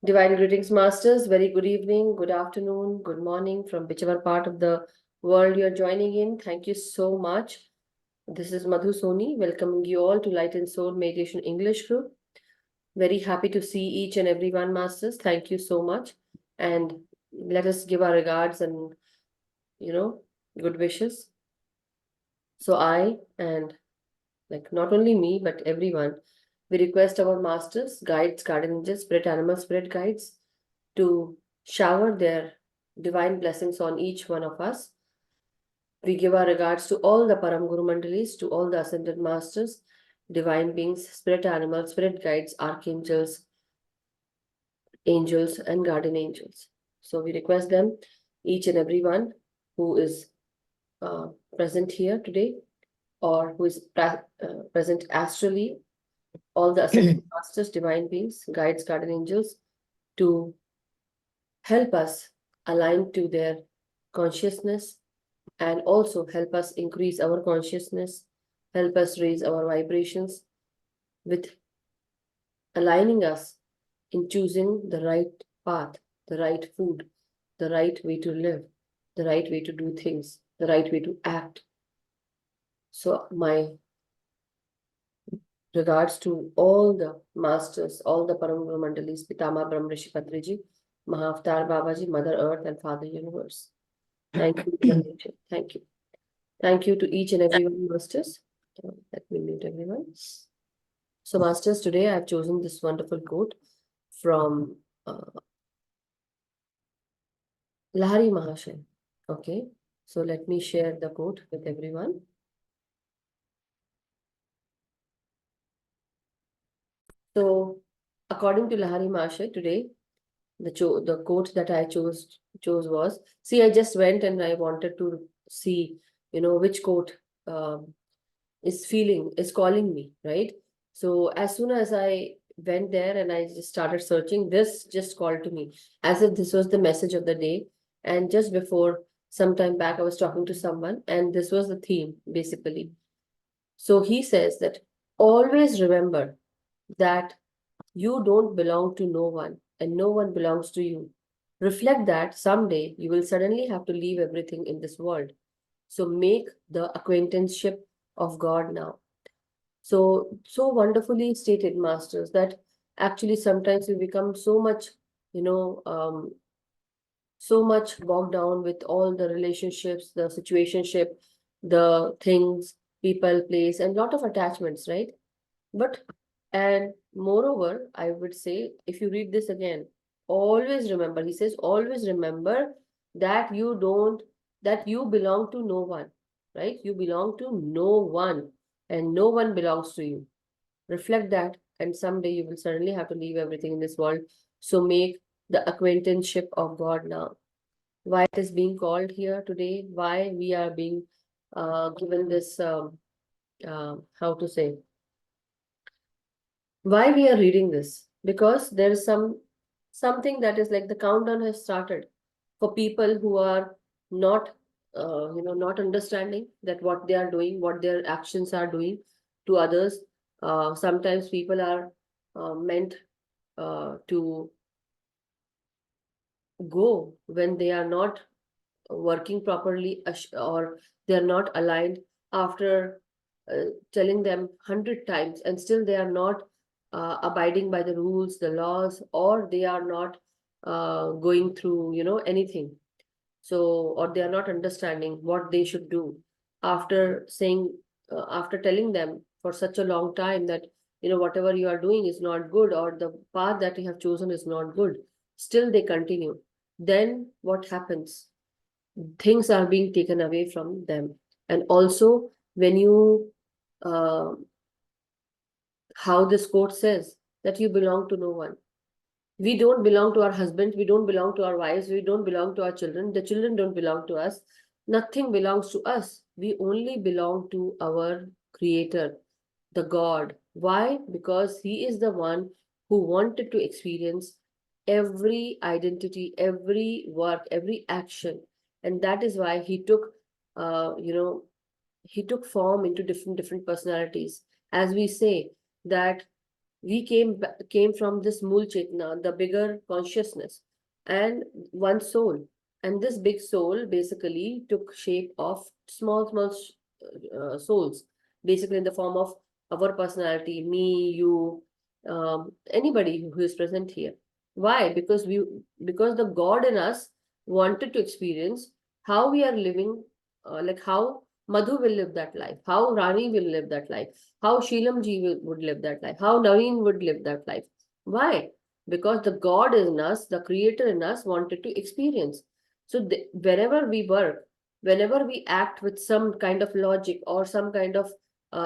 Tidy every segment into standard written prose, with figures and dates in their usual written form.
Divine greetings, masters. Very good evening, good afternoon, good morning from whichever part of the world you're joining in. Thank you so much. This is Madhu Soni, welcoming you all to Light and Soul Meditation English group. Very happy to see each and every one, masters. Thank you so much. And let us give our regards and, good wishes. So I and not only me, but everyone, we request our masters, guides, guardian angels, spirit animal, spirit guides to shower their divine blessings on each one of us. We give our regards to all the Param Guru Mandalis, to all the ascended masters, divine beings, spirit animals, spirit guides, archangels, angels, and guardian angels. So we request them, each and every one who is present here today or who is present astrally, all the ascended masters, divine beings, guides, guardian angels, to help us align to their consciousness and also help us increase our consciousness, help us raise our vibrations with aligning us in choosing the right path, the right food, the right way to live, the right way to do things, the right way to act. So my regards to all the masters, all the Param Guru Mandalis, Pitama Brahm Rishi Patriji, Mahavatar Babaji, Mother Earth and Father Universe. Thank you. Thank you. Thank you to each and every one, masters. Let me mute everyone. So, masters, today I've chosen this wonderful quote from Lahiri Mahasaya. Okay, so let me share the quote with everyone. So, according to Lahiri Mahasaya, today the quote that I chose was, see, I just went and I wanted to see, which quote is calling me, right? So as soon as I went there and I just started searching, this just called to me as if this was the message of the day. And just before some time back, I was talking to someone and this was the theme basically. So he says that always remember that you don't belong to no one and no one belongs to you. Reflect that someday you will suddenly have to leave everything in this world. So make the acquaintanceship of God now. So wonderfully stated, masters, that actually sometimes we become so much, so much bogged down with all the relationships, the situationship, the things, people, place, and lot of attachments, right? But, and moreover, I would say, if you read this again, always remember, he says, always remember that that you belong to no one, right? You belong to no one and no one belongs to you. Reflect that and someday you will certainly have to leave everything in this world. So make the acquaintanceship of God now. Why it is being called here today, why we are being given this, how to say, why we are reading this, because there is something that is like the countdown has started for people who are not not understanding that what they are doing, what their actions are doing to others. Sometimes people are meant to go when they are not working properly, or they are not aligned, after telling them 100 times and still they are not abiding by the rules, the laws, or they are not going through anything. So, or they are not understanding what they should do, after saying after telling them for such a long time that whatever you are doing is not good, or the path that you have chosen is not good, still they continue. Then what happens? Things are being taken away from them. And also, when you how this quote says that you belong to no one. We don't belong to our husband, we don't belong to our wives, we don't belong to our children, the children don't belong to us, nothing belongs to us. We only belong to our creator, the God. Why? Because he is the one who wanted to experience every identity, every work, every action. And that is why he took he took form into different personalities. As we say that We came from this Mool Chetna, the bigger consciousness, and one soul. And this big soul basically took shape of small souls, basically in the form of our personality, me, you, anybody who is present here. Why? Because the God in us wanted to experience how we are living, like how Madhu will live that life, how Rani will live that life, how Sheelam ji would live that life, how Naveen would live that life. Why? Because the God in us, the creator in us wanted to experience. So wherever we work, whenever we act with some kind of logic or some kind of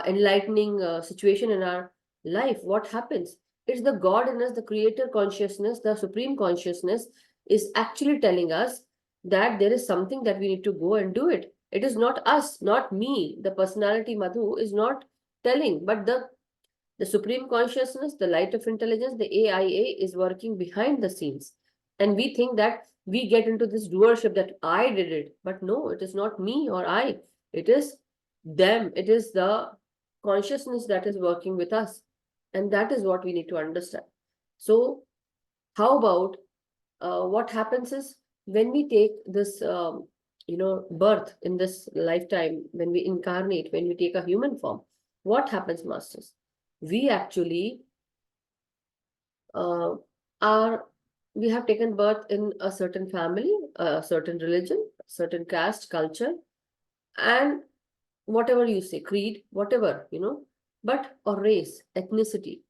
enlightening situation in our life, what happens? It's the God in us, the creator consciousness, the supreme consciousness is actually telling us that there is something that we need to go and do it. It is not us, not me. The personality Madhu is not telling, but the supreme consciousness, the light of intelligence, the AIA is working behind the scenes. And we think that we get into this doership that I did it. But no, it is not me or I. It is them. It is the consciousness that is working with us. And that is what we need to understand. So, how about what happens is when we take this, birth in this lifetime, when we incarnate, when we take a human form, what happens, masters? We actually uh, are, we have taken birth in a certain family, a certain religion, certain caste, culture, and whatever you say, creed, whatever, but or race, ethnicity,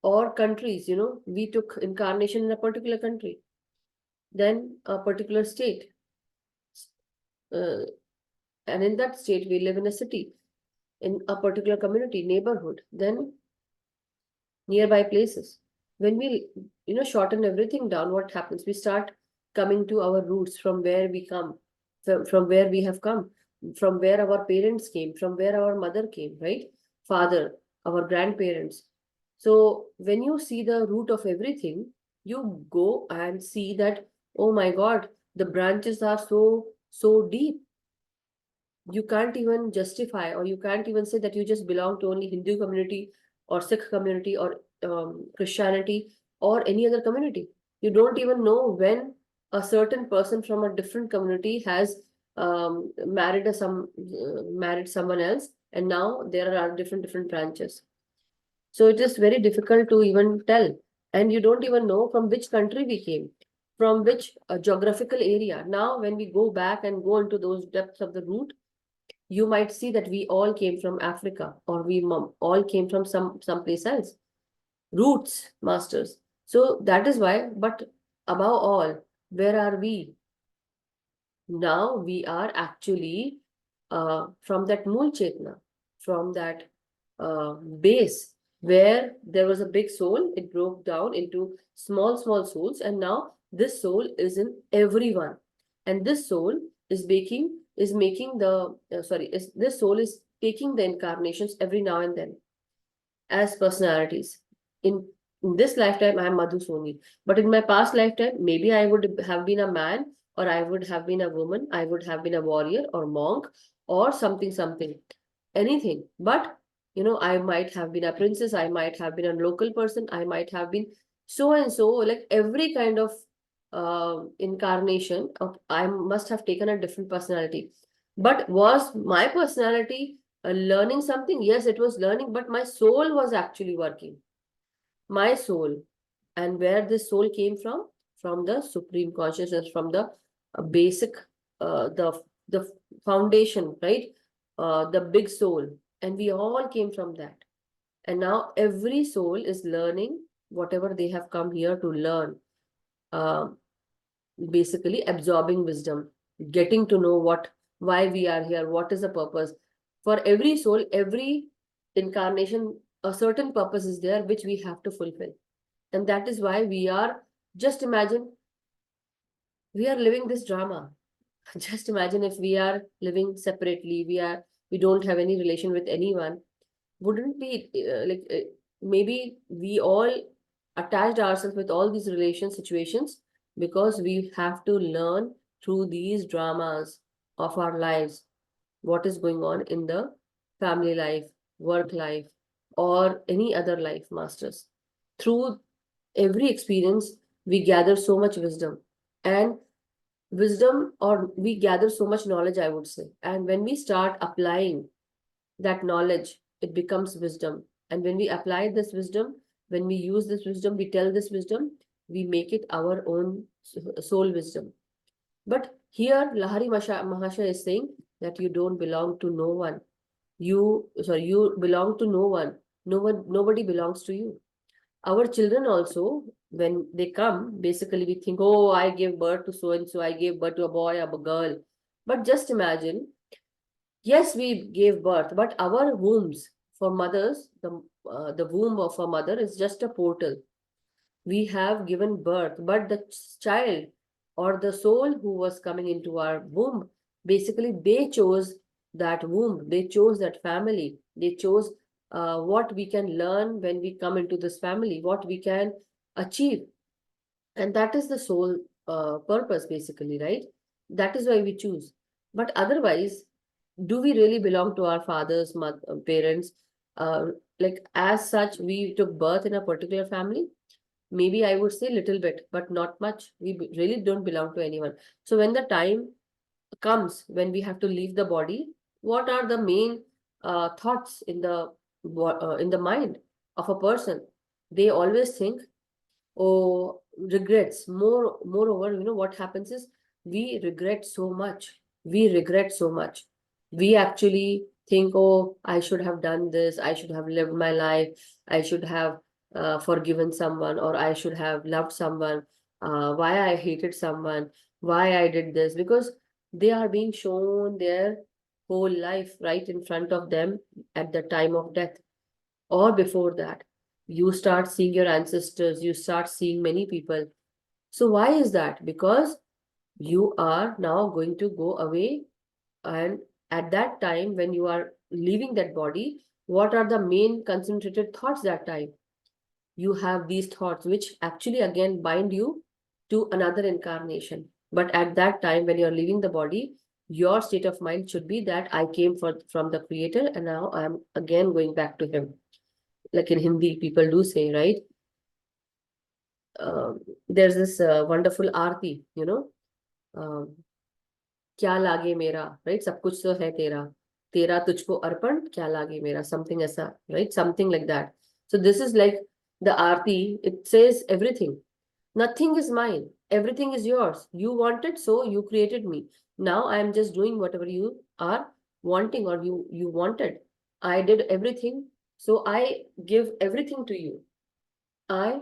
or countries, we took incarnation in a particular country, then a particular state, uh, and in that state we live in a city, in a particular community, neighborhood, then nearby places. When we, shorten everything down, what happens? We start coming to our roots, from where we come, from where we have come, from where our parents came, from where our mother came, right? Father, our grandparents. So when you see the root of everything, you go and see that, oh my God, the branches are so deep. You can't even justify, or you can't even say that you just belong to only Hindu community or Sikh community or Christianity or any other community. You don't even know when a certain person from a different community has married someone else, and now there are different branches. So it is very difficult to even tell, and you don't even know from which country we came, from which geographical area. Now, when we go back and go into those depths of the root, you might see that we all came from Africa, or we all came from someplace else. Roots, masters. So that is why, but above all, where are we? Now we are actually from that Mool Chetna, from that base where there was a big soul, it broke down into small souls, and now this soul is in everyone. And this soul is making the, this soul is taking the incarnations every now and then as personalities. In this lifetime, I am Madhu Soni. But in my past lifetime, maybe I would have been a man, or I would have been a woman, I would have been a warrior or monk, or something, anything. But, I might have been a princess, I might have been a local person, I might have been so and so, like every kind of incarnation of, I must have taken a different personality. But was my personality learning something? Yes, it was learning, but my soul was actually working. My soul. And where this soul came from? From the supreme consciousness, from the basic, the foundation, right? The big soul. And we all came from that. And now every soul is learning whatever they have come here to learn. Basically absorbing wisdom, getting to know why we are here, what is the purpose. For every soul, every incarnation, a certain purpose is there which we have to fulfill. And that is why we are, just imagine, we are living this drama. Just imagine if we are living separately, we don't have any relation with anyone. Wouldn't be maybe we all attached ourselves with all these relation situations, because we have to learn through these dramas of our lives what is going on in the family life, work life, or any other life, masters. Through every experience, we gather so much wisdom. And wisdom, or we gather so much knowledge, I would say. And when we start applying that knowledge, it becomes wisdom. And when we apply this wisdom, when we use this wisdom, we tell this wisdom, we make it our own soul wisdom. But here, Lahari Mahasaya is saying that you don't belong to no one. You belong to no one. Nobody belongs to you. Our children also, when they come, basically we think, oh, I gave birth to so and so, I gave birth to a boy, a girl. But just imagine, yes, we gave birth, but our wombs for mothers, the womb of a mother is just a portal. We have given birth, but the child or the soul who was coming into our womb, basically they chose that womb, they chose that family, they chose what we can learn when we come into this family, what we can achieve. And that is the sole purpose, basically, right? That is why we choose. But otherwise, do we really belong to our fathers, parents? Like as such, we took birth in a particular family. Maybe I would say little bit, but not much. We really don't belong to anyone. So when the time comes when we have to leave the body, what are the main thoughts in the mind of a person? They always think, oh, regrets. Moreover, what happens is we regret so much. We regret so much. We actually think, oh, I should have done this. I should have lived my life. I should have forgiven someone, or I should have loved someone. Why I hated someone, why I did this, because they are being shown their whole life right in front of them at the time of death or before that. You start seeing your ancestors, you start seeing many people. So why is that? Because you are now going to go away, and at that time when you are leaving that body, what are the main concentrated thoughts that time? You have these thoughts which actually again bind you to another incarnation. But at that time when you're leaving the body, your state of mind should be that I came from the creator and now I'm again going back to him. Like in Hindi, people do say, right? There's this wonderful aarti, um, क्या लागे मेरा, right? सब कुछ तो है तेरा, तेरा तुझको अर्पण, क्या लागे मेरा, something ऐसा, right? Something like that. So this is like the aarti. It says everything. Nothing is mine. Everything is yours. You wanted, so you created me. Now I am just doing whatever you are wanting, or you wanted. I did everything, so I give everything to you. I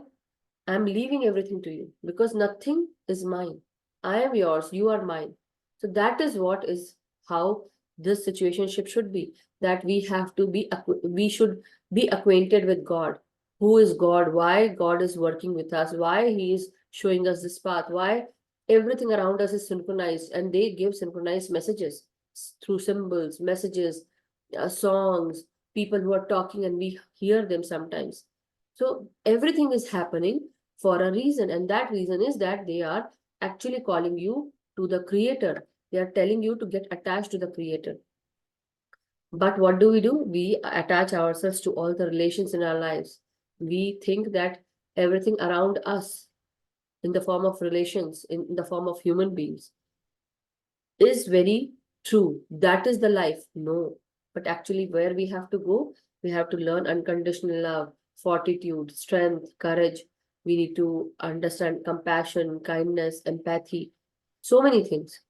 am leaving everything to you because nothing is mine. I am yours, you are mine. So that is what is how this situationship should be. That we have to be, we should be acquainted with God. Who is God? Why God is working with us? Why He is showing us this path? Why everything around us is synchronized, and they give synchronized messages through symbols, messages, songs, people who are talking, and we hear them sometimes. So everything is happening for a reason, and that reason is that they are actually calling you to the creator. They are telling you to get attached to the creator. But what do? We attach ourselves to all the relations in our lives. We think that everything around us, in the form of relations, in the form of human beings, is very true. That is the life. No. But actually, where we have to go, we have to learn unconditional love, fortitude, strength, courage. We need to understand compassion, kindness, empathy, so many things,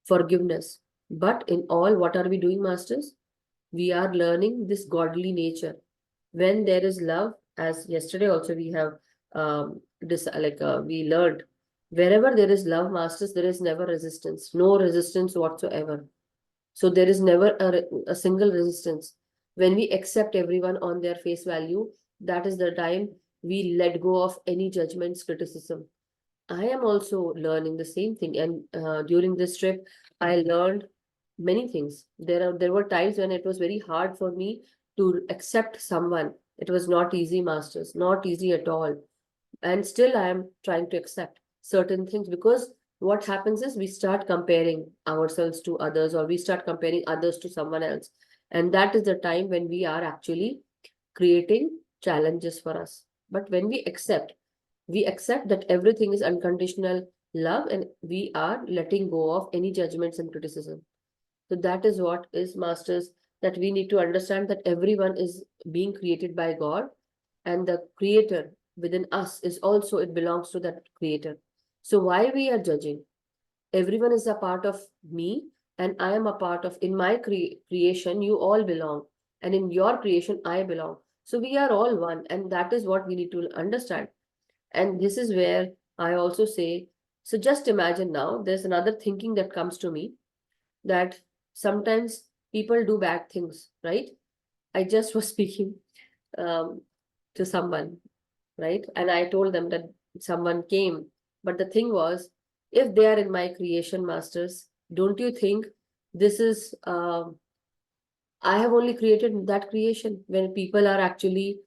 forgiveness. But in all, what are we doing, masters? We are learning this godly nature. When there is love, as yesterday also we have we learned, wherever there is love, masters, there is never resistance, no resistance whatsoever. So there is never a single resistance. When we accept everyone on their face value, that is the time we let go of any judgments, criticism. I am also learning the same thing, and during this trip, I learned many things. There were times when it was very hard for me to accept someone. It was not easy, masters, not easy at all. And still, I am trying to accept certain things, because what happens is we start comparing ourselves to others, or we start comparing others to someone else, and that is the time when we are actually creating challenges for us. But when we accept that everything is unconditional love, and we are letting go of any judgments and criticism. So that is what is, masters, that we need to understand that everyone is being created by God, and the creator within us is also, it belongs to that creator. So why we are judging? Everyone is a part of me, and I am a part of, in my creation, you all belong. And in your creation, I belong. So we are all one. And that is what we need to understand. And this is where I also say, so just imagine now, there's another thinking that comes to me, that sometimes people do bad things, right? I just was speaking um, to someone, right? And I told them that someone came. But the thing was, if they are in my creation, masters, don't you think this is, I have only created that creation, when people are actually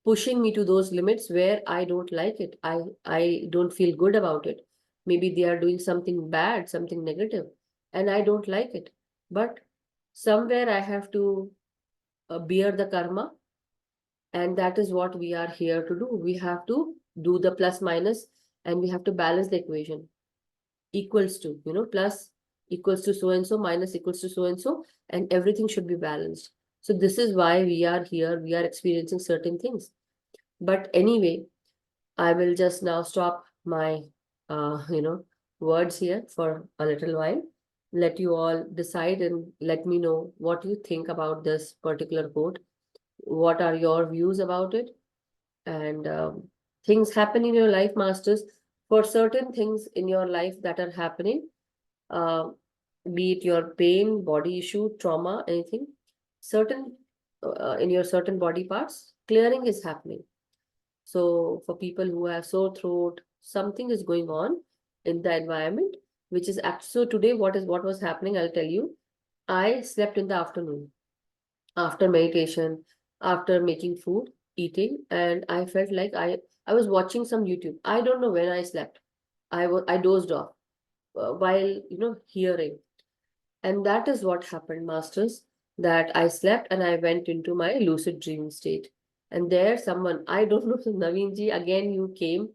pushing me to those limits where I don't like it. I don't feel good about it. Maybe they are doing something bad, something negative, and I don't like it. But somewhere I have to bear the karma, and that is what we are here to do. We have to do the plus minus, and we have to balance the equation. Equals to, plus equals to so and so, minus equals to so and so, and everything should be balanced. So this is why we are here. We are experiencing certain things. But anyway, I will just now stop my, words here for a little while. Let you all decide and let me know what you think about this particular quote. What are your views about it? And things happen in your life, masters. For certain things in your life that are happening, uh, be it your pain, body issue, trauma, anything, certain in your certain body parts, clearing is happening. So for people who have sore throat, something is going on in the environment, which is so today, what was happening, I'll tell you. I slept in the afternoon after meditation, after making food, eating, and I felt like I was watching some YouTube. I don't know when I slept. I dozed off while hearing. And that is what happened, masters, that I slept and I went into my lucid dream state. And there someone, I don't know, Naveen ji, again you came.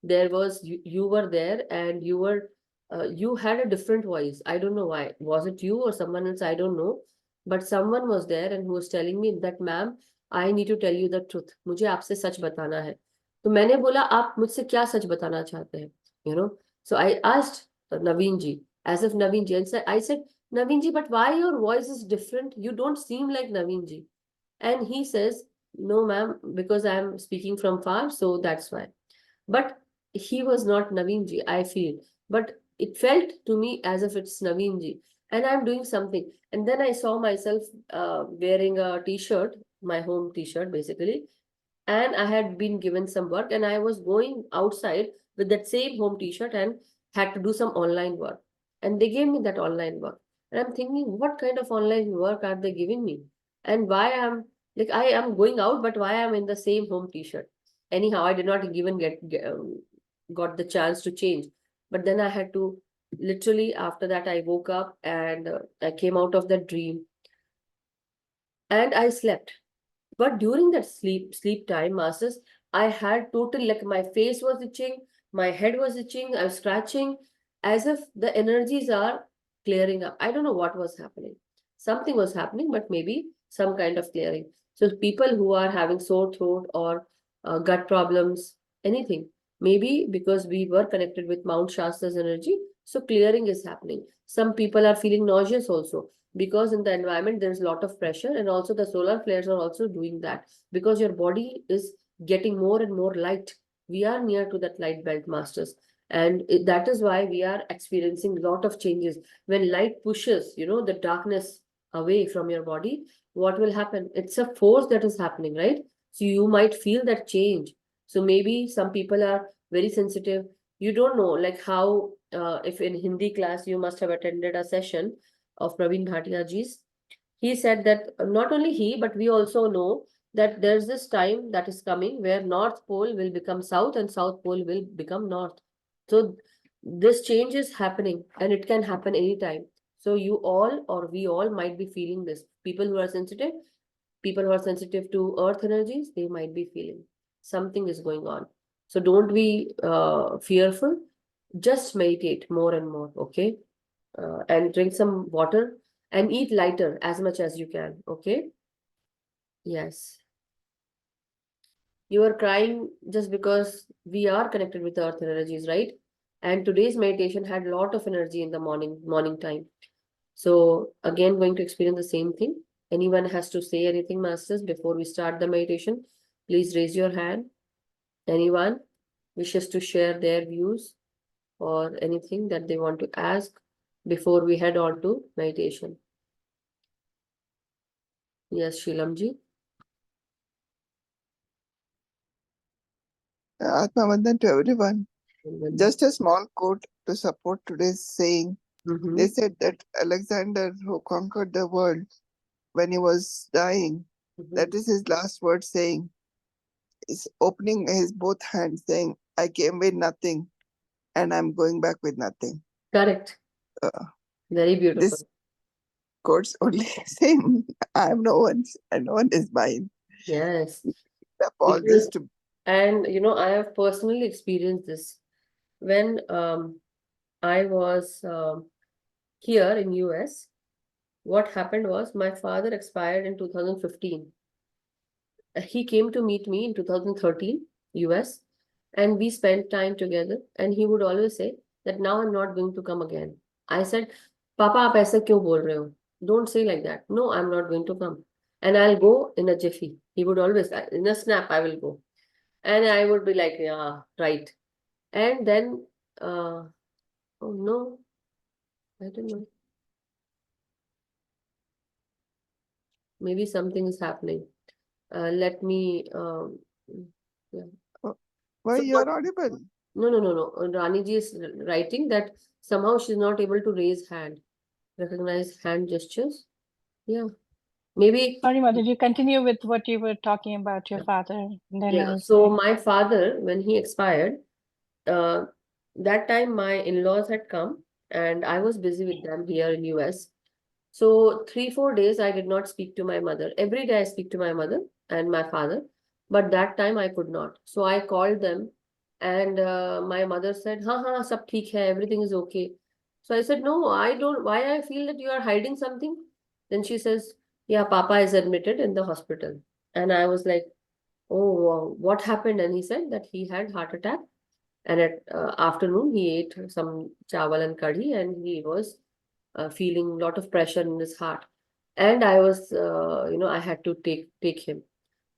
There was, you were there, and you had a different voice. I don't know why. Was it you or someone else? I don't know. But someone was there and who was telling me that, ma'am, I need to tell you the truth. मुझे आपसे सच बताना है. तो मैंने बोला, आप मुझसे क्या सच बताना चाहते हैं? You know. So I asked Naveen ji, as if Naveen ji, and I said, Naveen ji, but why your voice is different? You don't seem like Naveen ji. And he says, no, ma'am, because I'm speaking from far, so that's why. But he was not Naveen ji, I feel. But it felt to me as if it's Naveen ji. And I'm doing something. And then I saw myself wearing a t-shirt, my home t-shirt basically. And I had been given some work, and I was going outside with that same home t-shirt and had to do some online work. And they gave me that online work. And I'm thinking, what kind of online work are they giving me? And why I'm like, I am going out, but why I'm in the same home t-shirt? Anyhow, I did not even got the chance to change. But then I had to, literally after that, I woke up and I came out of that dream and I slept. But during that sleep time, masters, I had total, like, my face was itching, my head was itching, I was scratching, as if the energies are clearing up. I don't know what was happening. Something was happening, but maybe some kind of clearing. So people who are having sore throat or gut problems, anything, maybe because we were connected with Mount Shasta's energy, so clearing is happening. Some people are feeling nauseous also, because in the environment there's a lot of pressure, and also the solar flares are also doing that, because your body is getting more and more light. We are near to that light belt, masters, and that is why we are experiencing a lot of changes. When light pushes the darkness away from your body, what will happen? It's a force that is happening, right? So you might feel that change. So maybe some people are very sensitive. You don't know, like how if in Hindi class you must have attended a session of Praveen Bhatia ji's. He said that not only he, but we also know that there's this time that is coming where North Pole will become South and South Pole will become North. So this change is happening, and it can happen anytime. So you all or we all might be feeling this. People who are sensitive, People who are sensitive to earth energies, they might be feeling something is going on. So don't be fearful. Just meditate more and more, okay? And drink some water and eat lighter as much as you can, okay? Yes. You are crying just because we are connected with earth energies, right? And today's meditation had a lot of energy in the morning time. So again, going to experience the same thing. Anyone has to say anything, masters, before we start the meditation? Please raise your hand. Anyone wishes to share their views or anything that they want to ask before we head on to meditation? Yes, Shilamji. Atma Vandan to everyone. Just a small quote to support today's saying. They said that Alexander, who conquered the world when he was dying, that is his last word saying, is opening his both hands saying, I came with nothing and I'm going back with nothing. Correct. Uh, Very beautiful. this quote's only saying, I'm no one's and no one is mine. Yes. All this to And I have personally experienced this. When I was here in US, what happened was my father expired in 2015. He came to meet me in 2013, US, and we spent time together. And he would always say that now I'm not going to come again. I said, Papa, आप ऐसा क्यों बोल रहे हो? Don't say like that. No, I'm not going to come. And I'll go in a jiffy. He would always, in a snap, I will go. And I would be like, yeah, right. And then, oh no, I don't know. Maybe something is happening. Let me, yeah. why So you're audible? no. Rani ji is writing that somehow she's not able to raise hand, recognize hand gestures. Yeah, maybe. Sorry, Madhu, you continue with what you were talking about your father. Then Yeah. I'll So say. my father, when he expired, uh, that time my in-laws had come and I was busy with them here in US. So 3, 4 days I did not speak to my mother. Every day I speak to my mother and my father, but that time I could not. So I called them, and my mother said, "Ha ha, sab theek hai, everything is okay." So I said, "No, I don't. Why I feel that you are hiding something?" Then she says, "Yeah, Papa is admitted in the hospital." And I was like, "Oh, wow, what happened?" And he said that he had heart attack, and at afternoon he ate some chawal and kadhi, and he was feeling a lot of pressure in his heart. And I was, I had to take him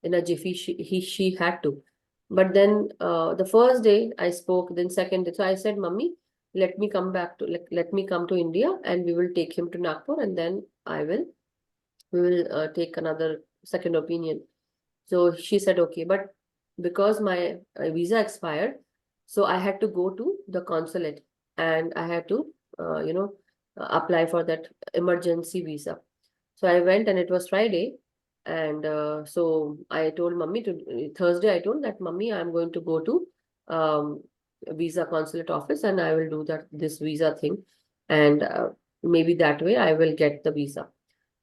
in a jiffy. She had to. But then the first day I spoke, then second day, so I said, "Mummy, let me come to India, and we will take him to Nagpur, and then we will take another second opinion." So she said, okay. But because my visa expired, so I had to go to the consulate and I had to, apply for that emergency visa. So I went, and it was Friday. And so I told mummy to Thursday, I told that, "Mummy, I'm going to go to visa consulate office, and I will do this visa thing. And maybe that way I will get the visa."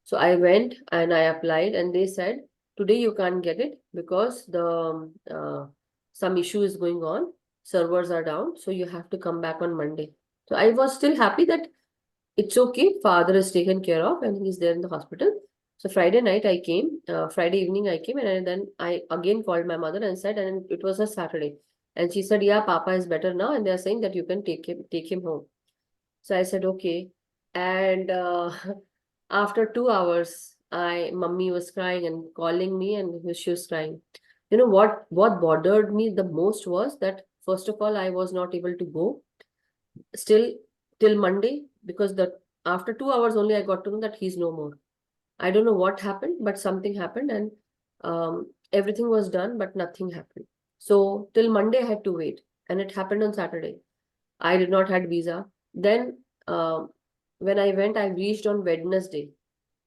So I went and I applied, and they said, "Today you can't get it because some issue is going on. Servers are down, so you have to come back on Monday." So I was still happy that it's okay. Father is taken care of, and he's there in the hospital. So Friday night I came. Friday evening I came, and then I again called my mother and said, and it was a Saturday, and she said, "Yeah, Papa is better now, and they are saying that you can take him home." So I said, okay. And after 2 hours, mummy was crying and calling me, and she was crying. You know what bothered me the most was that, first of all, I was not able to go still till Monday, because the after 2 hours only I got to know that he's no more. I don't know what happened, but something happened, and everything was done, but nothing happened. So till Monday I had to wait, and it happened on Saturday. I did not had visa. Then when I went, I reached on Wednesday,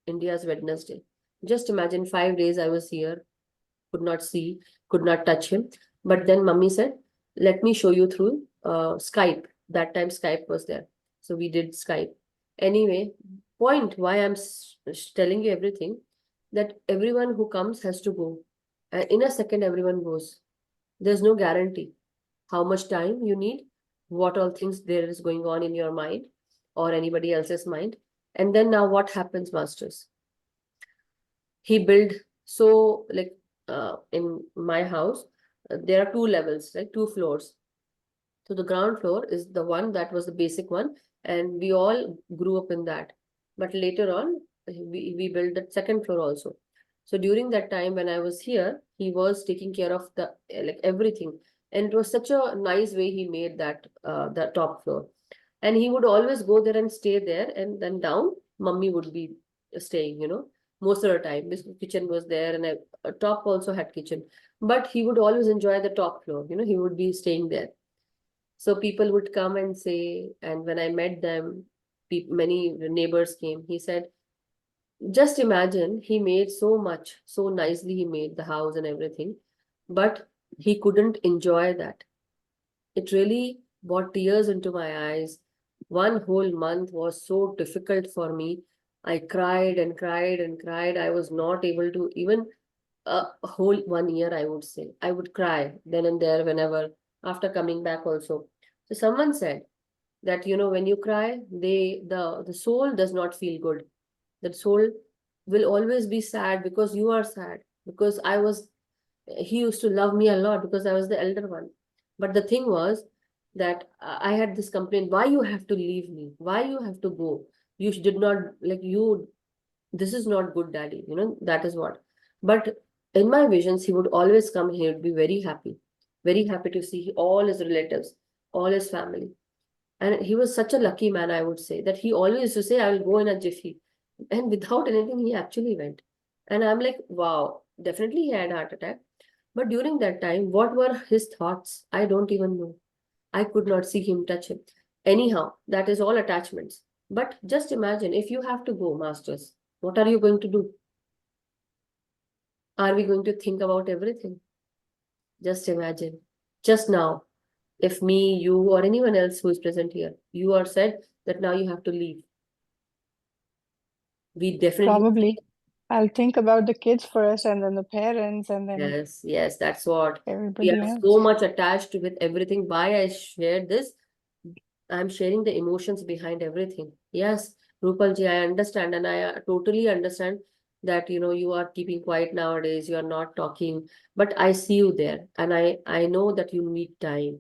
India's Wednesday. Just imagine, 5 days I was here, could not see, could not touch him. But then mummy said, "Let me show you through Skype." That time Skype was there. So we did Skype. Anyway, point why I'm telling you everything, that everyone who comes has to go. In a second, everyone goes. There's no guarantee how much time you need, what all things there is going on in your mind or anybody else's mind. And then now what happens, masters? He built, so like in my house, there are two levels, right? Two floors. So the ground floor is the one that was the basic one, and we all grew up in that. But later on, we built the second floor also. So during that time when I was here, he was taking care of the like everything, and it was such a nice way he made that the top floor. And he would always go there and stay there, and then down, mummy would be staying, most of the time. This kitchen was there, and a top also had kitchen. But he would always enjoy the top floor, he would be staying there. So people would come and say, and when I met them, many neighbors came. He said, just imagine, he made so much, so nicely he made the house and everything, but he couldn't enjoy that. It really brought tears into my eyes. One whole month was so difficult for me. I cried and cried and cried. I was not able to even a whole 1 year, I would say. I would cry then and there whenever, after coming back also. So someone said that, when you cry, the soul does not feel good. The soul will always be sad because you are sad. Because he used to love me a lot because I was the elder one. But the thing was that I had this complaint, why you have to leave me? Why you have to go? You did not, like, this is not good, daddy, that is what. But in my visions, he would always come. He would be very happy to see all his relatives, all his family. And he was such a lucky man, I would say, that he always used to say, I will go in a jiffy. And without anything, he actually went. And I'm like, wow, definitely he had a heart attack. But during that time, what were his thoughts? I don't even know. I could not see him touch him. Anyhow, that is all attachments. But just imagine, if you have to go, masters, what are you going to do? Are we going to think about everything? Just imagine. Just now, if me, you, or anyone else who is present here, you are said that now you have to leave. We definitely. Probably. I'll think about the kids first and then the parents and then Yes, that's what. We everybody are else. so much attached with everything. Why I shared this, I'm sharing the emotions behind everything. Yes, Rupalji, I understand, and I totally understand that you are keeping quiet nowadays. You are not talking, but I see you there, and I know that you need time.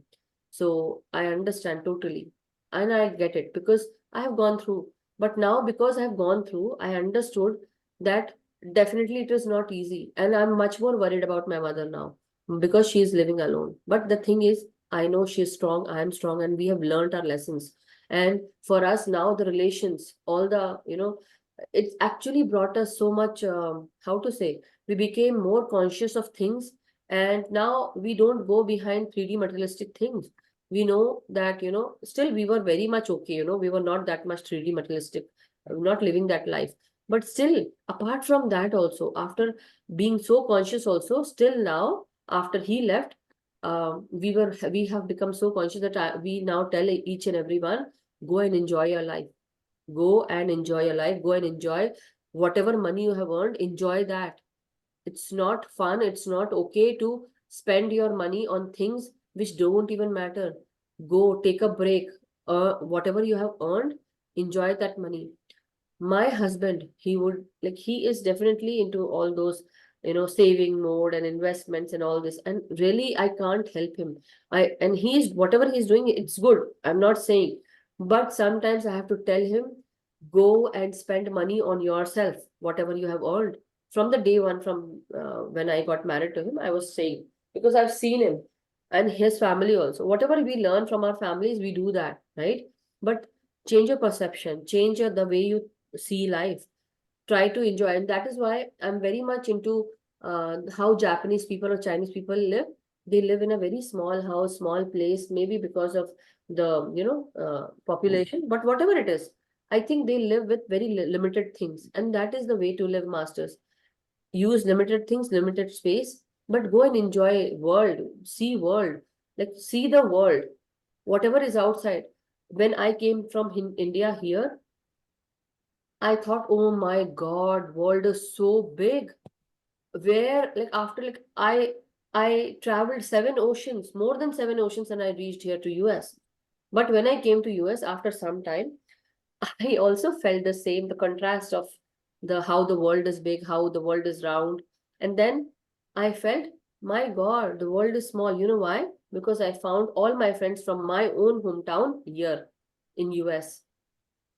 So I understand totally, and I get it because I have gone through. But now, because I have gone through, I understood that definitely it is not easy, and I'm much more worried about my mother now because she is living alone. But the thing is, I know she's strong, I am strong, and we have learned our lessons. And for us now, the relations, all the, it's actually brought us so much, how to say, we became more conscious of things. And now we don't go behind 3D materialistic things. We know that, still we were very much okay, we were not that much 3D materialistic, not living that life. But still, apart from that also, after being so conscious also, still now, after he left, we have become so conscious that we now tell each and everyone, go and enjoy your life. Go and enjoy your life. Go and enjoy whatever money you have earned. Enjoy that. It's not fun. It's not okay to spend your money on things which don't even matter. Go take a break. Whatever you have earned, enjoy that money. My husband, he is definitely into all those, saving mode and investments and all this, and really I can't help him. And he's, whatever he's doing, it's good, I'm not saying, but sometimes I have to tell him, go and spend money on yourself, whatever you have earned. From the day one, from when I got married to him, I was saying, because I've seen him and his family also, whatever we learn from our families, we do that, right? But change your perception, change the way you see life, try to enjoy. And that is why I'm very much into how Japanese people or Chinese people live. They live in a very small house, small place, maybe because of the population, but whatever it is, I think they live with very limited things, and that is the way to live, masters. Use limited things, limited space, but go and enjoy world, see world, like see the world, whatever is outside. When I came from India here, I thought, oh my God, world is so big. Where, like, after, like, I traveled 7 oceans, more than 7 oceans, and I reached here to US. But when I came to US after some time, I also felt the same, the contrast of the how the world is big, how the world is round. And then I felt, my God, the world is small. You know why? Because I found all my friends from my own hometown here in US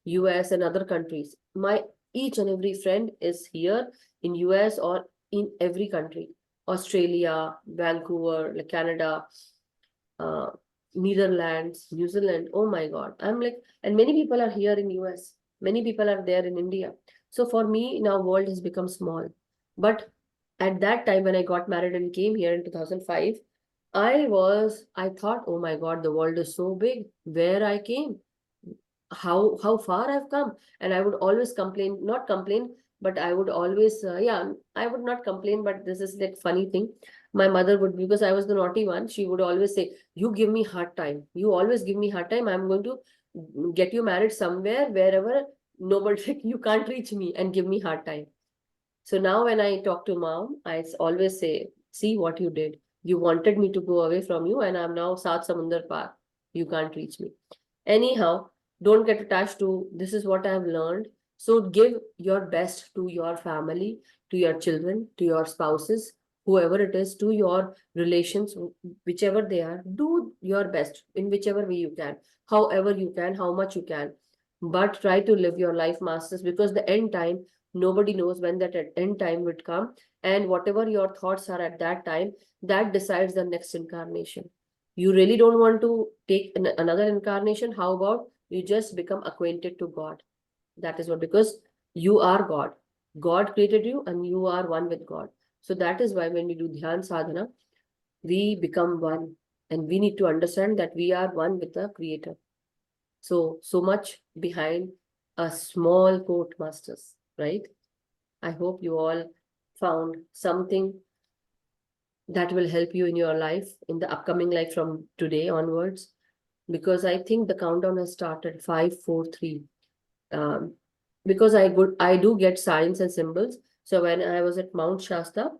and other countries. My each and every friend is here in US or in every country. Australia, Vancouver, like Canada, uh, Netherlands, New Zealand. Oh my God. I'm like, and many people are here in US. Many people are there in India. So for me, now world has become small. But at that time when I got married and came here in 2005, I thought, oh my God, the world is so big. Where I came, how far I've come. And I would always complain, not complain, but I would always, yeah, I would not complain, but this is like funny thing. My mother would, because I was the naughty one, she would always say, you give me hard time. You always give me hard time. I'm going to get you married somewhere, wherever nobody, you can't reach me and give me hard time. So now when I talk to mom, always say, see what you did. You wanted me to go away from you, and I'm now South Samundar Park. You can't reach me. Anyhow, don't get attached to this is what I've learned. So give your best to your family, to your children, to your spouses, whoever it is, to your relations, whichever they are. Do your best in whichever way you can, however you can, how much you can. But try to live your life, masters, because the end time, nobody knows when that end time would come. And whatever your thoughts are at that time, that decides the next incarnation. You really don't want to take another incarnation. How about you just become acquainted to God? That is what, because you are God. God created you and you are one with God. So that is why when we do dhyan sadhana, we become one, and we need to understand that we are one with the Creator. So much behind a small quote, masters, right? I hope you all found something that will help you in your life, in the upcoming life from today onwards, because I think the countdown has started. 5, 4, 3. Because I do get signs and symbols. So when I was at Mount Shasta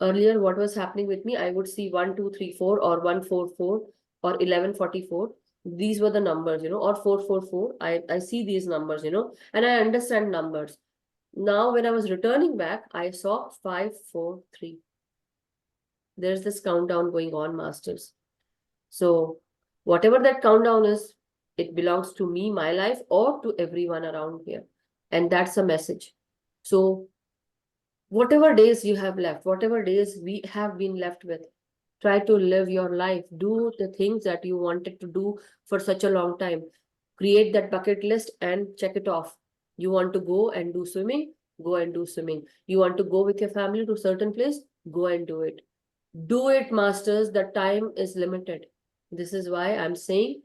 earlier, what was happening with me, I would see 1, 2, 3, 4, or 144 or 1144. These were the numbers, or 444. I see these numbers, and I understand numbers. Now when I was returning back, I saw 5, 4, 3. There's this countdown going on, masters. So whatever that countdown is, it belongs to me, my life, or to everyone around here. And that's a message. So whatever days you have left, whatever days we have been left with, try to live your life. Do the things that you wanted to do for such a long time. Create that bucket list and check it off. You want to go and do swimming? Go and do swimming. You want to go with your family to a certain place? Go and do it. Do it, masters. The time is limited. This is why I'm saying,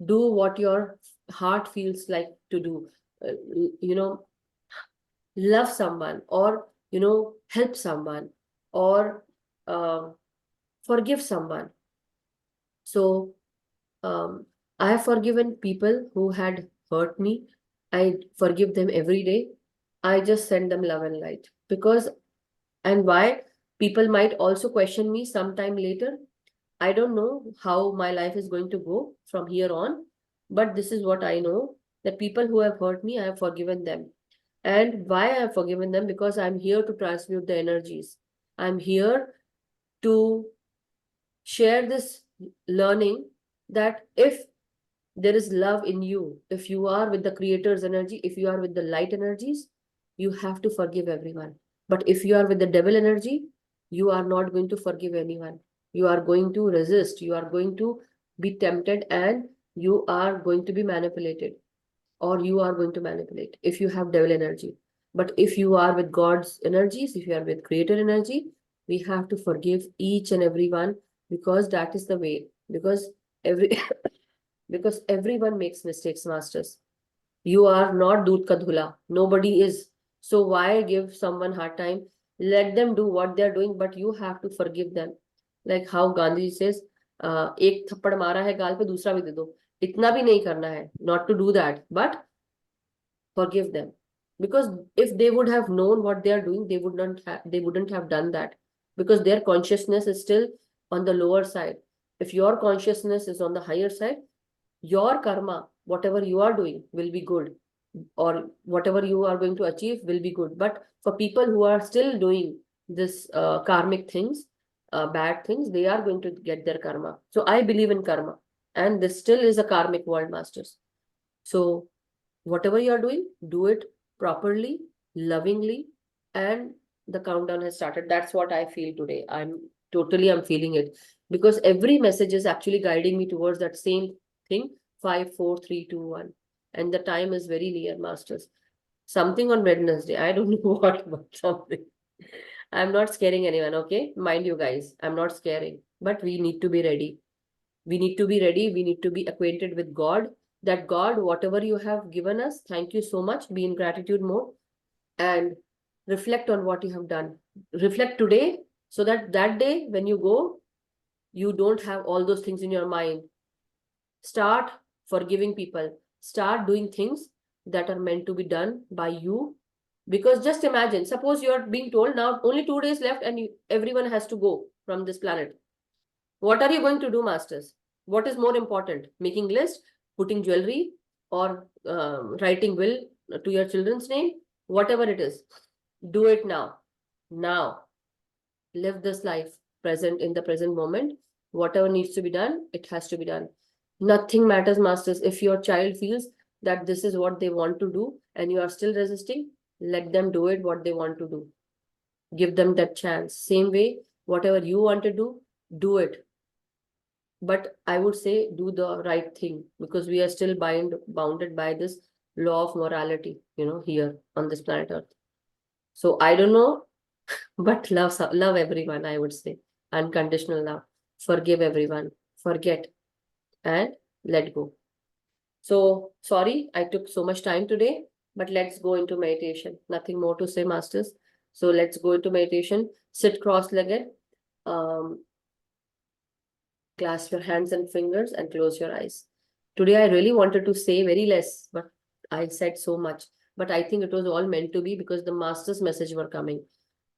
do what your heart feels like to do. Uh, you know, love someone, or, help someone, or forgive someone. So I have forgiven people who had hurt me. I forgive them every day. I just send them love and light. Because, and why? People might also question me sometime later. I don't know how my life is going to go from here on, but this is what I know, that people who have hurt me, I have forgiven them. And why I have forgiven them? Because I'm here to transmute the energies. I'm here to share this learning, that if there is love in you, if you are with the Creator's energy, if you are with the light energies, you have to forgive everyone. But if you are with the devil energy, you are not going to forgive anyone. You are going to resist. You are going to be tempted, and you are going to be manipulated, or you are going to manipulate if you have devil energy. But if you are with God's energies, if you are with Creator energy, we have to forgive each and everyone, because that is the way. Because every because everyone makes mistakes, masters. You are not Doodh ka dhula. Nobody is. So why give someone hard time? Let them do what they're doing, but you have to forgive them. Like how Gandhi says, एक थप्पड़ मारा है गाल पे, दूसरा भी दे दो. इतना भी नहीं करना है. Not to do that, but forgive them. Because if they would have known what they are doing, they wouldn't have done that, because their consciousness is still on the lower side. If your consciousness is on the higher side, your karma, whatever you are doing, will be good, or whatever you are going to achieve will be good. But for people who are still doing this karmic things, bad things, they are going to get their karma. So I believe in karma, and this still is a karmic world, masters. So whatever you are doing, do it properly, lovingly, and the countdown has started. That's what I feel today. I'm feeling it, because every message is actually guiding me towards that same thing. 5, 4, 3, 2, 1, and the time is very near, masters. Something on Wednesday, I don't know what, but something. I'm not scaring anyone, okay? Mind you guys, I'm not scaring, but we need to be ready. We need to be ready. We need to be acquainted with God. That God, whatever you have given us, thank you so much. Be in gratitude mode and reflect on what you have done. Reflect today, so that that day when you go, you don't have all those things in your mind. Start forgiving people. Start doing things that are meant to be done by you. Because just imagine, suppose you are being told now only 2 days left and everyone has to go from this planet. What are you going to do, masters? What is more important? Making list, putting jewelry, or writing will to your children's name? Whatever it is, do it now. Now, live this life present, in the present moment. Whatever needs to be done, it has to be done. Nothing matters, masters. If your child feels that this is what they want to do and you are still resisting, let them do it what they want to do. Give them that chance. Same way, whatever you want to do it. But I would say do the right thing, because we are still bounded by this law of morality, here on this planet Earth. So I don't know, but love everyone, I would say. Unconditional love. Forgive everyone. Forget and let go. So sorry, I took so much time today, but let's go into meditation. Nothing more to say, masters. So let's go into meditation. Sit cross-legged. Um, Clasp your hands and fingers and close your eyes. Today, I really wanted to say very less, but I said so much. But I think it was all meant to be, because the master's message were coming.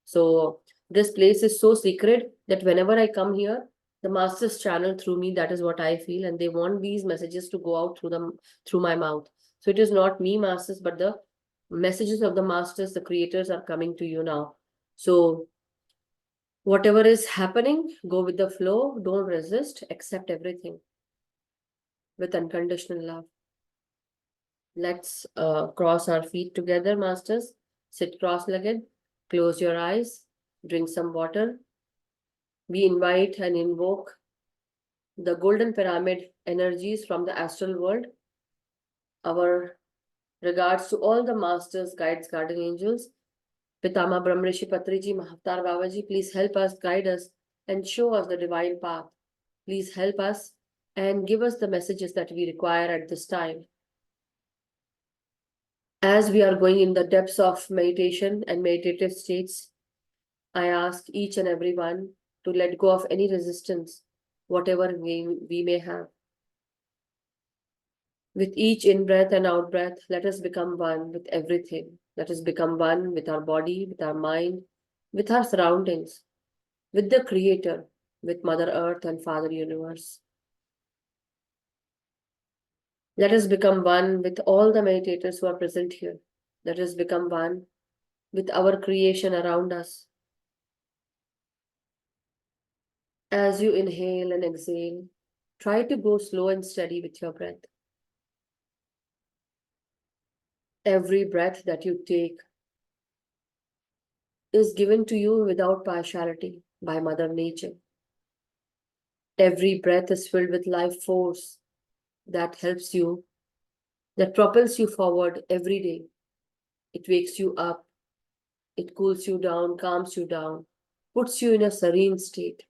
So this place is so secret that whenever I come here, the masters channel through me. That is what I feel, and they want these messages to go out through my mouth. So it is not me, masters, but the messages of the masters, the creators, are coming to you now. So whatever is happening, go with the flow. Don't resist. Accept everything with unconditional love. Let's cross our feet together, masters. Sit cross-legged. Close your eyes. Drink some water. We invite and invoke the golden pyramid energies from the astral world. Our regards to all the masters, guides, guardian angels. Pitama Brahmrishi Patriji, Mahavatar Babaji, please help us, guide us, and show us the divine path. Please help us and give us the messages that we require at this time. As we are going in the depths of meditation and meditative states, I ask each and every one to let go of any resistance, whatever we may have. With each in-breath and out-breath, let us become one with everything. Let us become one with our body, with our mind, with our surroundings, with the Creator, with Mother Earth and Father Universe. Let us become one with all the meditators who are present here. Let us become one with our creation around us. As you inhale and exhale, try to go slow and steady with your breath. Every breath that you take is given to you without partiality by Mother Nature. Every breath is filled with life force that helps you, that propels you forward every day. It wakes you up, it cools you down, calms you down, puts you in a serene state.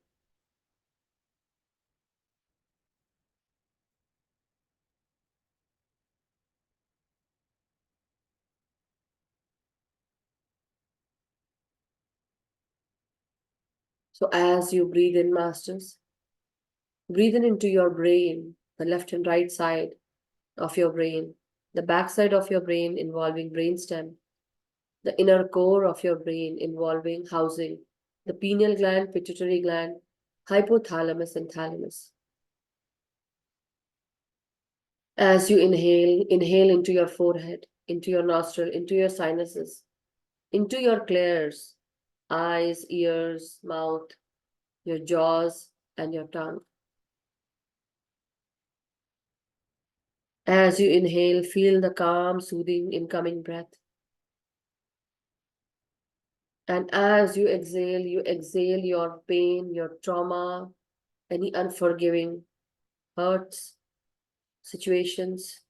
So as you breathe in, masters, breathe in into your brain, the left and right side of your brain, the back side of your brain involving brainstem, the inner core of your brain involving housing the pineal gland, pituitary gland, hypothalamus, and thalamus. As you inhale, inhale into your forehead, into your nostril, into your sinuses, into your clairs, eyes, ears, mouth, your jaws, and your tongue. As you inhale, feel the calm, soothing incoming breath. And as you exhale your pain, your trauma, any unforgiving hurts, situations,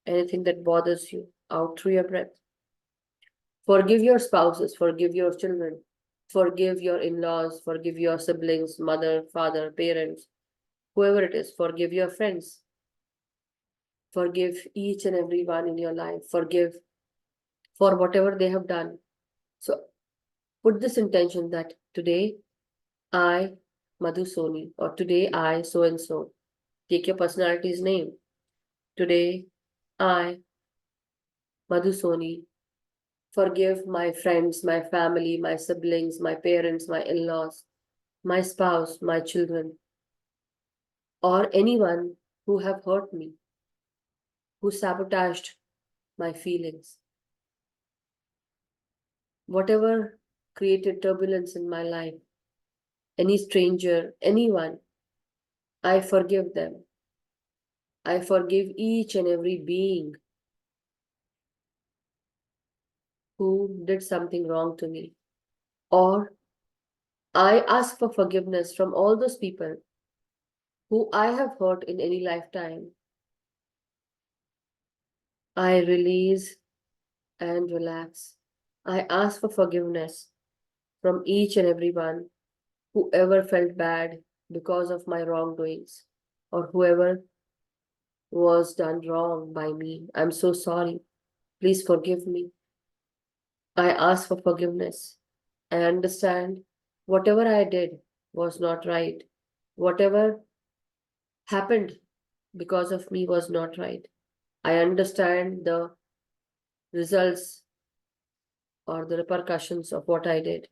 anything that bothers you out through your breath. Forgive your spouses, forgive your children, forgive your in-laws, forgive your siblings, mother, father, parents, whoever it is, forgive your friends. Forgive each and every one in your life. Forgive for whatever they have done. So put this intention that today I, Madhu Soni, or today I, so and so. Take your personality's name. Today I, Madhu Soni, forgive my friends, my family, my siblings, my parents, my in-laws, my spouse, my children, or anyone who have hurt me, who sabotaged my feelings. Whatever created turbulence in my life, any stranger, anyone, I forgive them. I forgive each and every being who did something wrong to me. Or I ask for forgiveness from all those people who I have hurt in any lifetime. I release and relax. I ask for forgiveness from each and every one who ever felt bad because of my wrongdoings or whoever was done wrong by me. I'm so sorry. Please forgive me. I ask for forgiveness. I understand whatever I did was not right. Whatever happened because of me was not right. I understand the results or the repercussions of what I did.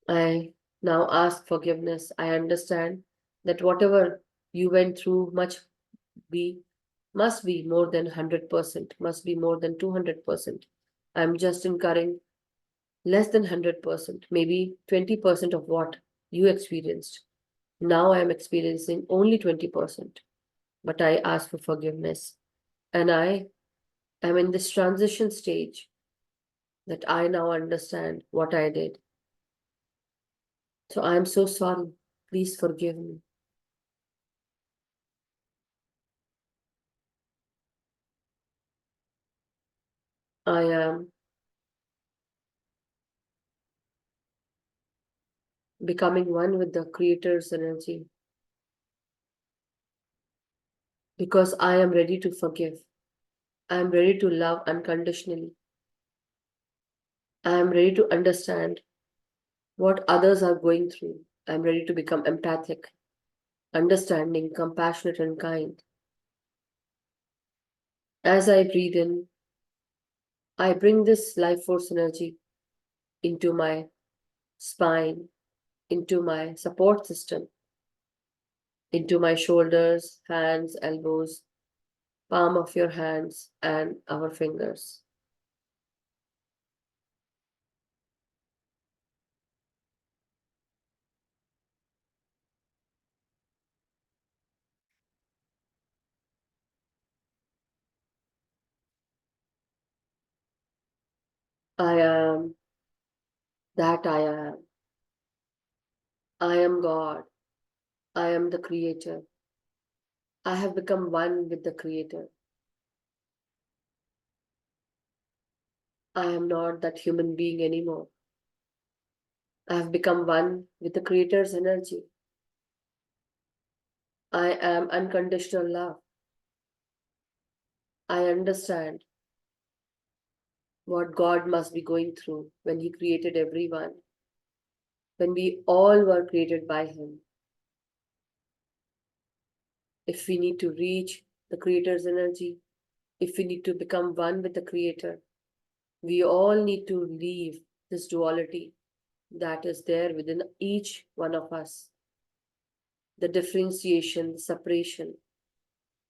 I now ask forgiveness. I understand that whatever you went through must be more than 100%, must be more than 200%. I'm just incurring less than 100%, maybe 20% of what you experienced. Now I'm experiencing only 20%, but I ask for forgiveness. And I am in this transition stage that I now understand what I did. So I'm so sorry. Please forgive me. I am becoming one with the Creator's energy because I am ready to forgive. I am ready to love unconditionally. I am ready to understand what others are going through. I am ready to become empathic, understanding, compassionate, and kind. As I breathe in, I bring this life force energy into my spine, into my support system, into my shoulders, hands, elbows, palm of your hands, and our fingers. I am that I am. I am God. I am the Creator. I have become one with the Creator. I am not that human being anymore. I have become one with the Creator's energy. I am unconditional love. I understand what God must be going through when He created everyone, when we all were created by Him. If we need to reach the Creator's energy, if we need to become one with the Creator, We all need to leave this duality that is there within each one of us. The differentiation, the separation,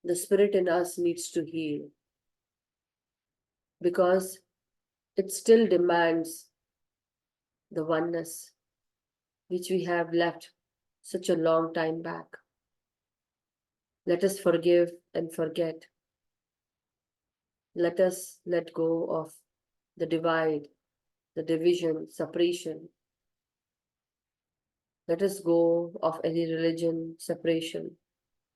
the spirit in us needs to heal because it still demands the oneness which we have left such a long time back. Let us forgive and forget. Let us let go of the divide, the division, separation. Let us go of any religion, separation,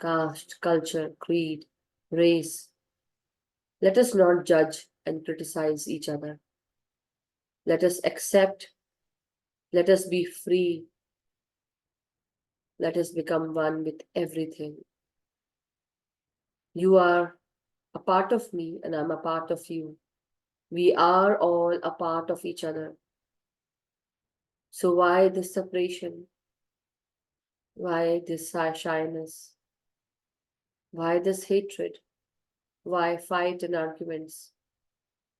caste, culture, creed, race. Let us not judge and criticize each other. Let us accept. Let us be free. Let us become one with everything. You are a part of me and I'm a part of you. We are all a part of each other. So why this separation? Why this shyness? Why this hatred? Why fight and arguments?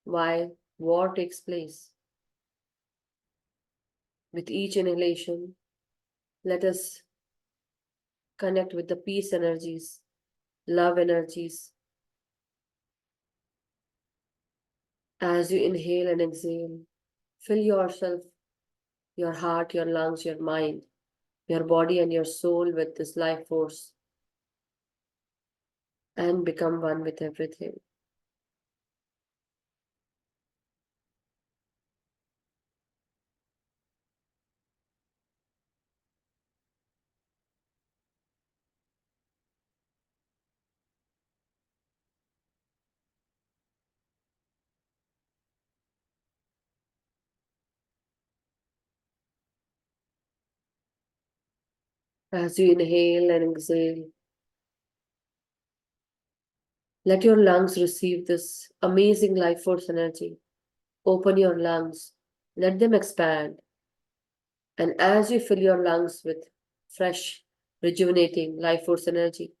Why war takes place? With each inhalation, let us connect with the peace energies, love energies. As you inhale and exhale, fill yourself, your heart, your lungs, your mind, your body and your soul with this life force and become one with everything. As you inhale and exhale, let your lungs receive this amazing life force energy. Open your lungs, let them expand. And as you fill your lungs with fresh, rejuvenating life force energy,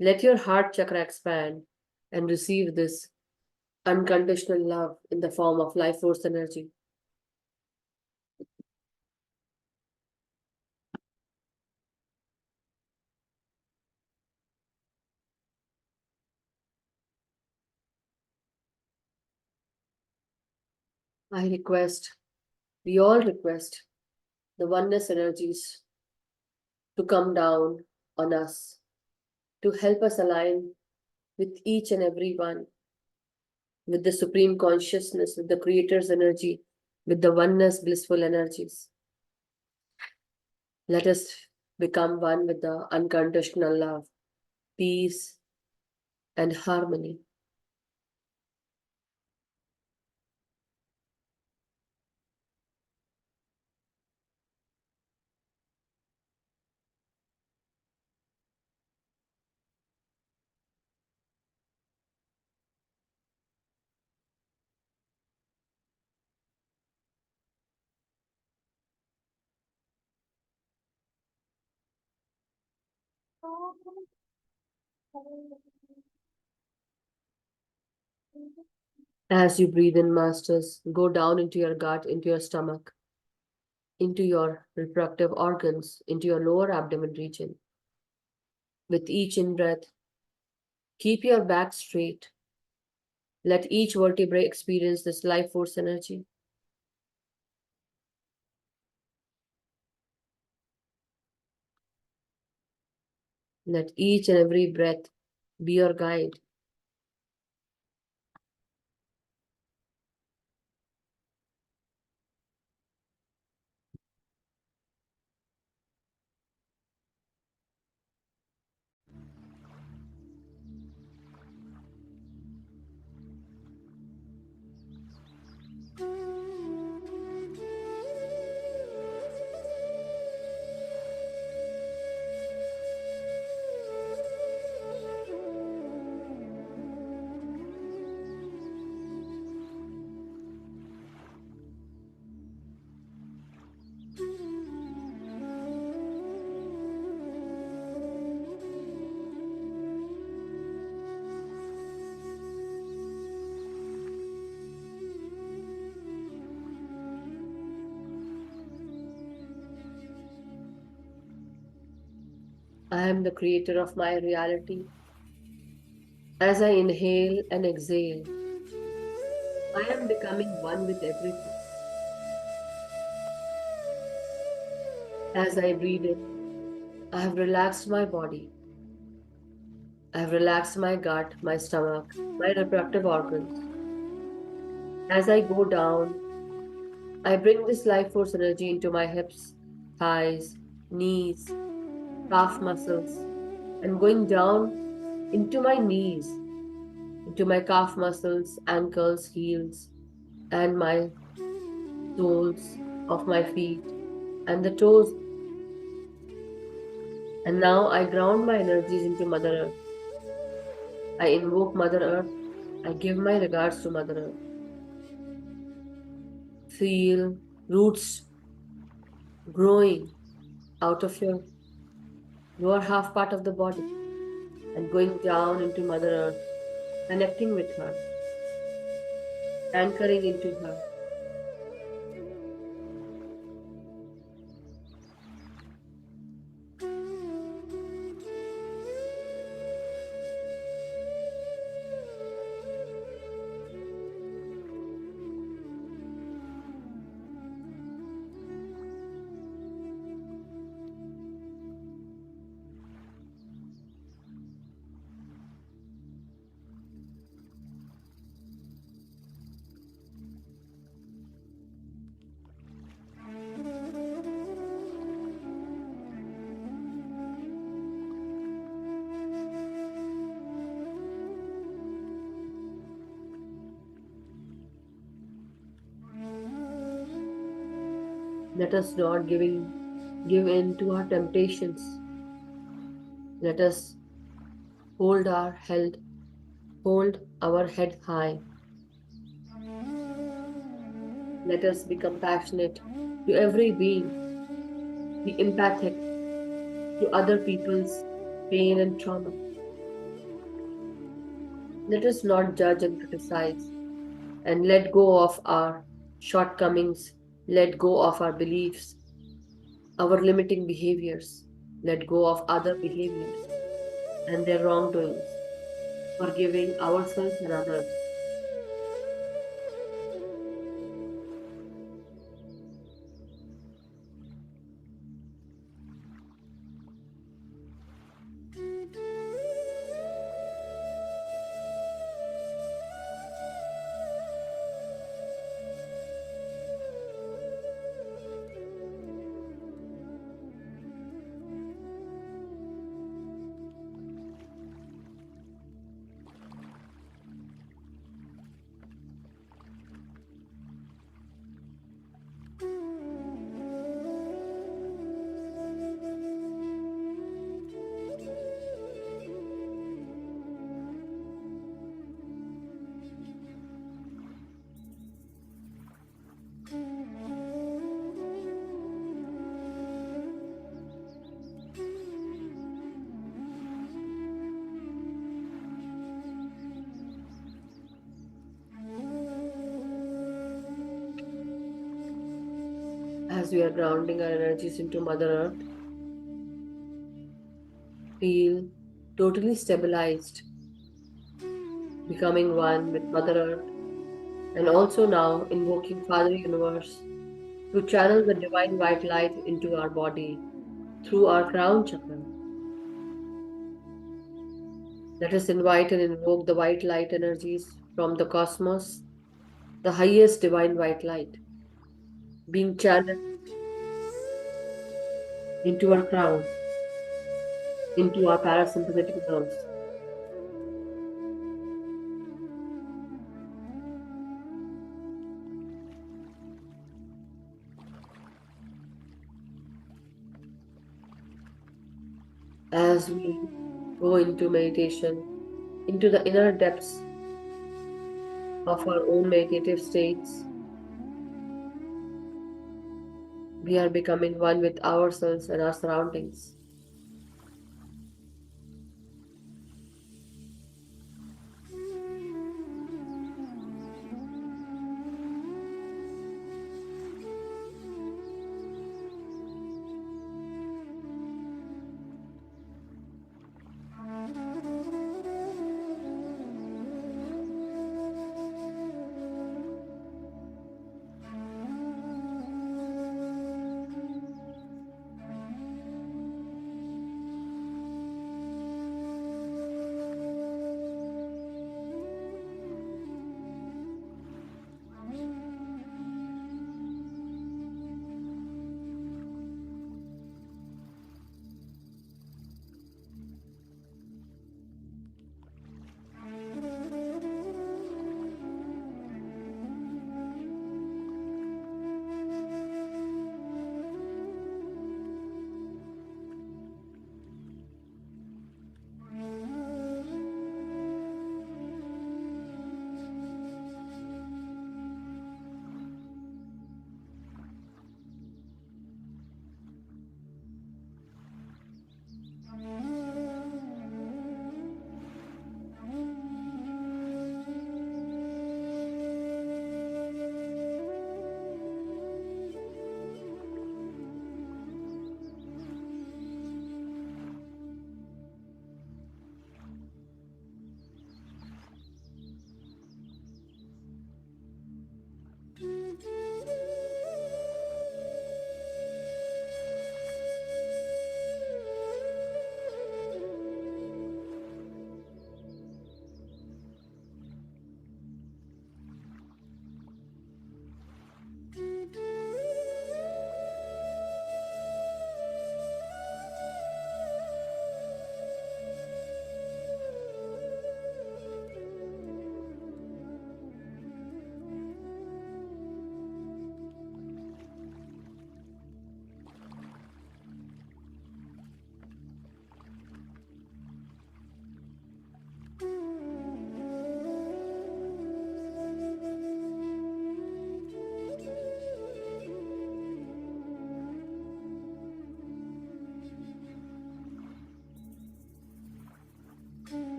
let your heart chakra expand and receive this unconditional love in the form of life force energy. We all request the oneness energies to come down on us, to help us align with each and every one, with the supreme consciousness, with the creator's energy, with the oneness blissful energies. Let us become one with the unconditional love, peace, and harmony. As you breathe in, masters, go down into your gut, into your stomach, into your reproductive organs, into your lower abdomen region. With each in breath, keep your back straight. Let each vertebrae experience this life force energy. Let each and every breath be your guide. I am the creator of my reality. As I inhale and exhale, I am becoming one with everything. As I breathe in, I have relaxed my body. I have relaxed my gut, my stomach, my reproductive organs. As I go down, I bring this life force energy into my hips, thighs, knees, calf muscles, and going down into my knees, into my calf muscles, ankles, heels, and my soles of my feet and the toes. And now I ground my energies into Mother Earth. I invoke Mother Earth. I give my regards to Mother Earth. Feel roots growing out of your lower half part of the body and going down into Mother Earth, connecting with her, anchoring into her. Let us not give in to our temptations. Let us hold our head high. Let us be compassionate to every being, be empathic to other people's pain and trauma. Let us not judge and criticize and let go of our shortcomings, let go of our beliefs, our limiting behaviors, let go of other behaviors and their wrongdoings, forgiving ourselves and others. As we are grounding our energies into Mother Earth, feel totally stabilized, becoming one with Mother Earth, and also now invoking Father Universe to channel the divine white light into our body through our crown chakra. Let us invite and invoke the white light energies from the cosmos, the highest divine white light, being channeled into our crown, into our parasympathetic nerves. As we go into meditation, into the inner depths of our own meditative states, we are becoming one with ourselves and our surroundings.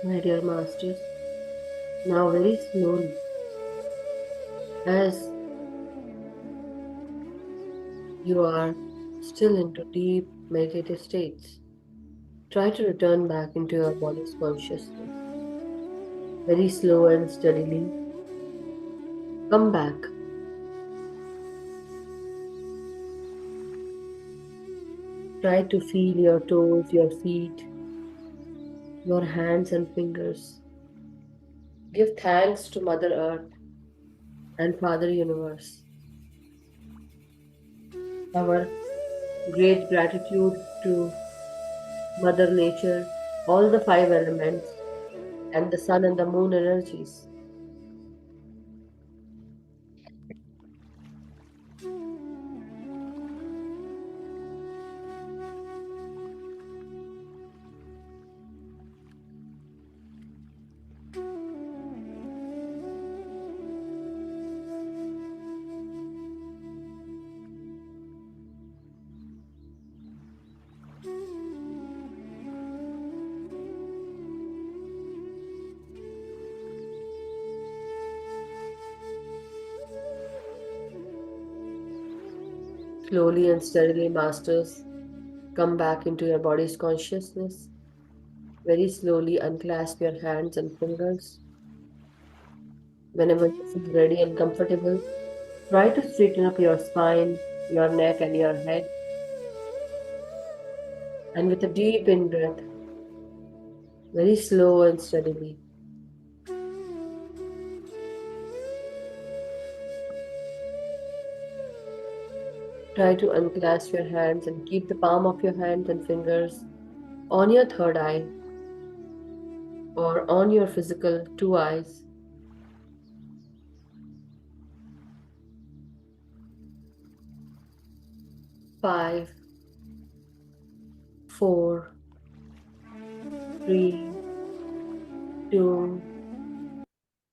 My dear masters, now very slowly, as you are still into deep meditative states, try to return back into your body's consciousness. Very slow and steadily, come back. Try to feel your toes, your feet, your hands and fingers. Give thanks to Mother Earth and Father Universe. Our great gratitude to Mother Nature, all the five elements, and the sun and the moon energies. Slowly and steadily, masters, come back into your body's consciousness. Very slowly unclasp your hands and fingers. Whenever you feel ready and comfortable, try to straighten up your spine, your neck, and your head. And with a deep in breath, very slow and steadily, try to unclasp your hands and keep the palm of your hands and fingers on your third eye or on your physical two eyes. 5, 4, 3, 2,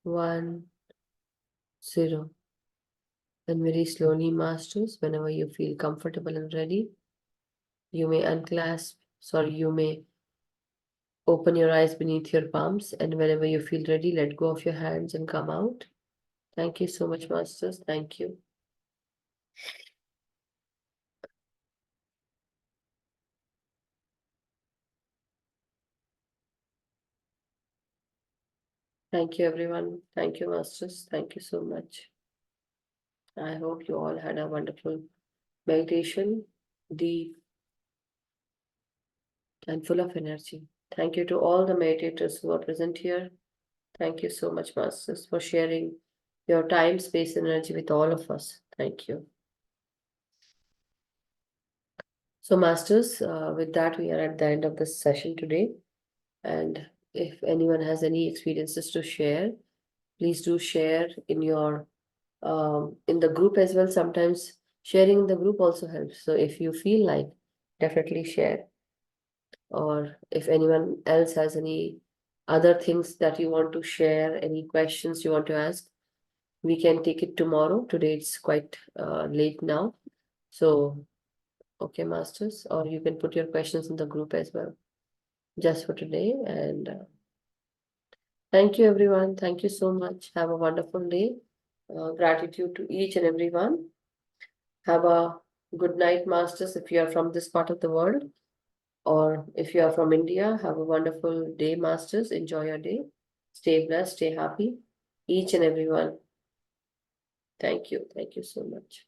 1, 0. And very slowly, masters, whenever you feel comfortable and ready, you may you may open your eyes beneath your palms, and whenever you feel ready, let go of your hands and come out. Thank you so much, masters. Thank you. Thank you, everyone. Thank you, masters. Thank you so much. I hope you all had a wonderful meditation, deep and full of energy. Thank you to all the meditators who are present here. Thank you so much, masters, for sharing your time, space, and energy with all of us. Thank you. So, masters, with that, we are at the end of this session today. And if anyone has any experiences to share, please do share in your in the group as well. Sometimes sharing in the group also helps. So if you feel like, definitely share. Or if anyone else has any other things that you want to share, any questions you want to ask, we can take it tomorrow. Today it's quite late now. So, okay, masters, or you can put your questions in the group as well, just for today. And thank you, everyone. Thank you so much. Have a wonderful day. Gratitude to each and everyone. Have a good night, masters, if you are from this part of the world. Or if you are from India, have a wonderful day, masters. Enjoy your day. Stay blessed, stay happy. each and everyone. Thank you so much.